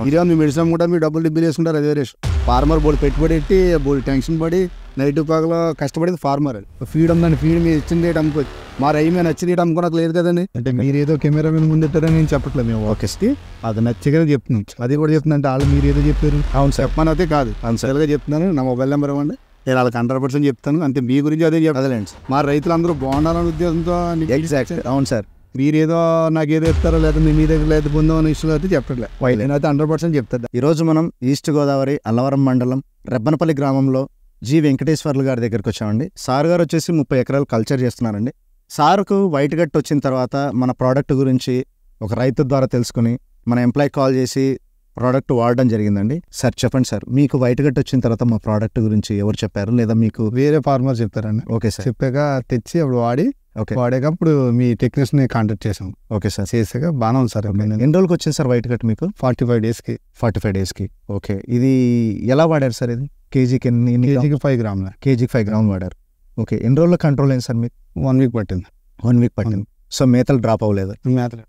ఇదే మీ మెడిసిన్ కూడా మీరు డబ్బులు డిబ్బులు వేసుకుంటారు. అదే రేషన్ ఫార్మర్ బోర్డు పెట్టుబడి పెట్టి బోర్డు టెన్షన్ పడి నైట్ పగల కష్టపడేది ఫార్మర్. అది ఫీడ్ ఉందండి, ఫీడ్ మీరు ఇచ్చిన రేట్ అమ్ముకోవచ్చు. మా రై మీద నచ్చిన రేట్ అమ్ముకోవడానికి లేదు కదండి. అంటే మీరు ఏదో కెమెరా మీద ముందెట్టారని నేను చెప్పట్లేదు. మేము ఓకేస్కి అది నచ్చగానే చెప్తున్నాం. అది కూడా చెప్తున్నా అంటే వాళ్ళు మీరు ఏదో చెప్పారు. అవును సార్ చెప్పమని అయితే కాదు, అన్సర్గా చెప్తున్నాను. నా మొబైల్ నెంబర్ ఇవ్వండి, నేను వాళ్ళకి 100% చెప్తాను. అంతే మీ గురించి అదే చెప్పలేండి. మా రైతులందరూ బాగుండాలనే ఉద్దేశంతో. ఎగ్జాక్ట్ అవును సార్. మీరేదో నాకేదో చెప్తారో లేదా మీ దగ్గర లేదు పొందామని ఇష్టం అయితే చెప్పట్లేదు. నేనైతే 100% చెప్తాను. ఈరోజు మనం ఈస్ట్ గోదావరి అల్లవరం మండలం రెబ్బనపల్లి గ్రామంలో జి వెంకటేశ్వర్లు గారి దగ్గరికి వచ్చామండి. సార్ గారు వచ్చేసి 30 ఎకరాలు కల్చర్ చేస్తున్నారండి. సార్కు వైట్ గట్ వచ్చిన తర్వాత మన ప్రోడక్ట్ గురించి ఒక రైతు ద్వారా తెలుసుకుని మన ఎంప్లాయ్ కాల్ చేసి ప్రోడక్ట్ వాడడం జరిగిందండి. సార్ చెప్పండి సార్, మీకు వైట్ గట్ వచ్చిన తర్వాత మా ప్రోడక్ట్ గురించి ఎవరు చెప్పారు లేదా మీకు వేరే ఫార్మర్ చెప్పారండి? Okay sir. చెప్పాక తెచ్చి అప్పుడు వాడి ఓకే వాడేకప్పుడు మీ టెక్నీషియన్ని కాంటాక్ట్ చేసాం. Okay sir. చేసాక బాగానే ఉంది సార్. ఎన్ని రోజులకి వచ్చింది సార్ వైట్ గట్ మీకు? 45 డేస్కి. 45 డేస్కి. ఓకే, ఇది ఎలా వాడారు సార్? ఇది కేజీకి కేజీకి 5 గ్రాములు. కేజీకి 5 గ్రాములు వాడారు. ఓకే, ఎన్ని రోజుల్లో కంట్రోల్ అయింది సార్ మీకు? 1 వీక్ పట్టింది. 1 వీక్ పట్టింది. సో మేతలు డ్రాప్ అవ్వలేదు? మేతలు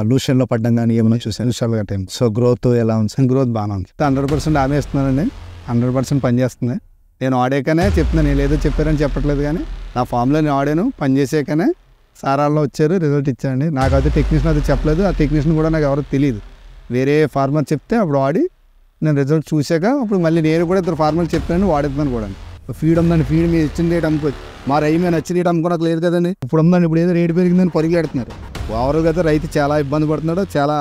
లూషన్లో పడ్డం కానీ ఏమైనా చూసాను? విషయాలుగా టైం. సో గ్రోత్ ఎలా ఉంది సార్? గ్రోత్ బాగానే ఉంది. 100% ఆమె ఇస్తున్నానండి. 100% పనిచేస్తుంది. నేను ఆడాకనే చెప్తున్నాను, నేను ఏదో చెప్పారని చెప్పట్లేదు. కానీ నా ఫామ్లో నేను ఆడాను, పనిచేసాకనే సారాల్లో వచ్చారు, రిజల్ట్ ఇచ్చానండి. నాకు అయితే టెక్నీషియన్ అయితే చెప్పలేదు. ఆ టెక్నీషియన్ కూడా నాకు ఎవరో తెలియదు. వేరే ఫార్మర్ చెప్తే అప్పుడు వాడి నేను రిజల్ట్ చూసాక అప్పుడు మళ్ళీ నేను కూడా ఇద్దరు ఫార్మర్ చెప్పాను, వాడిద్దాను కూడా. ఫీడ్ ఉందండి, ఫీడ్ మీరు ఇచ్చిన రేట్ అమ్ముకోవచ్చు. మా రై మీద నచ్చిన రేట్ అమ్ముకోవడానికి లేదు కదండి. ఇప్పుడు ఉందండి, ఇప్పుడు ఏదో రేటు పెరిగిందని పరిగెడుతున్నారు. ఓవరాల్గా అయితే రైతు చాలా ఇబ్బంది పడుతున్నాడు, చాలా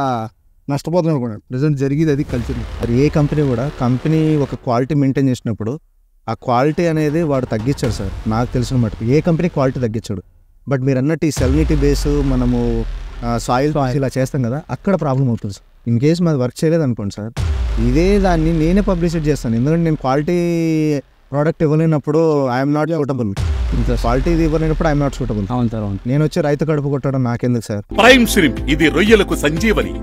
నష్టపోతున్నాడు కూడా. రిజల్ట్ జరిగేది అది కల్చర్. మరి ఏ కంపెనీ కూడా కంపెనీ ఒక క్వాలిటీ మెయింటైన్ చేసినప్పుడు ఆ క్వాలిటీ అనేది వాడు తగ్గించాడు సార్. నాకు తెలిసిన మటుకు ఏ కంపెనీ క్వాలిటీ తగ్గించాడు. బట్ మీరు అన్నట్టు ఈ సెలినిటీ బేస్ మనము సాయిల్ ఇలా చేస్తాం కదా, అక్కడ ప్రాబ్లం అవుతుంది సార్. ఇన్ కేసు మాది వర్క్ చేయలేదు అనుకోండి సార్, ఇదే దాన్ని నేనే పబ్లిసిటీ చేస్తాను. ఎందుకంటే నేను క్వాలిటీ ప్రోడక్ట్ ఇవ్వలేనప్పుడు ఐఎమ్ నాట్ సూటబుల్. క్వాలిటీ ఇవ్వలేనప్పుడు ఐఎమ్ నాట్ సూటబుల్. అవును సార్, అవును. నేను వచ్చి రైతు కడుపు కొట్టడం నాకెందుకు సార్? ప్రైమ్ శ్రీమ్, ఇది రొయ్యలకు సంజీవని.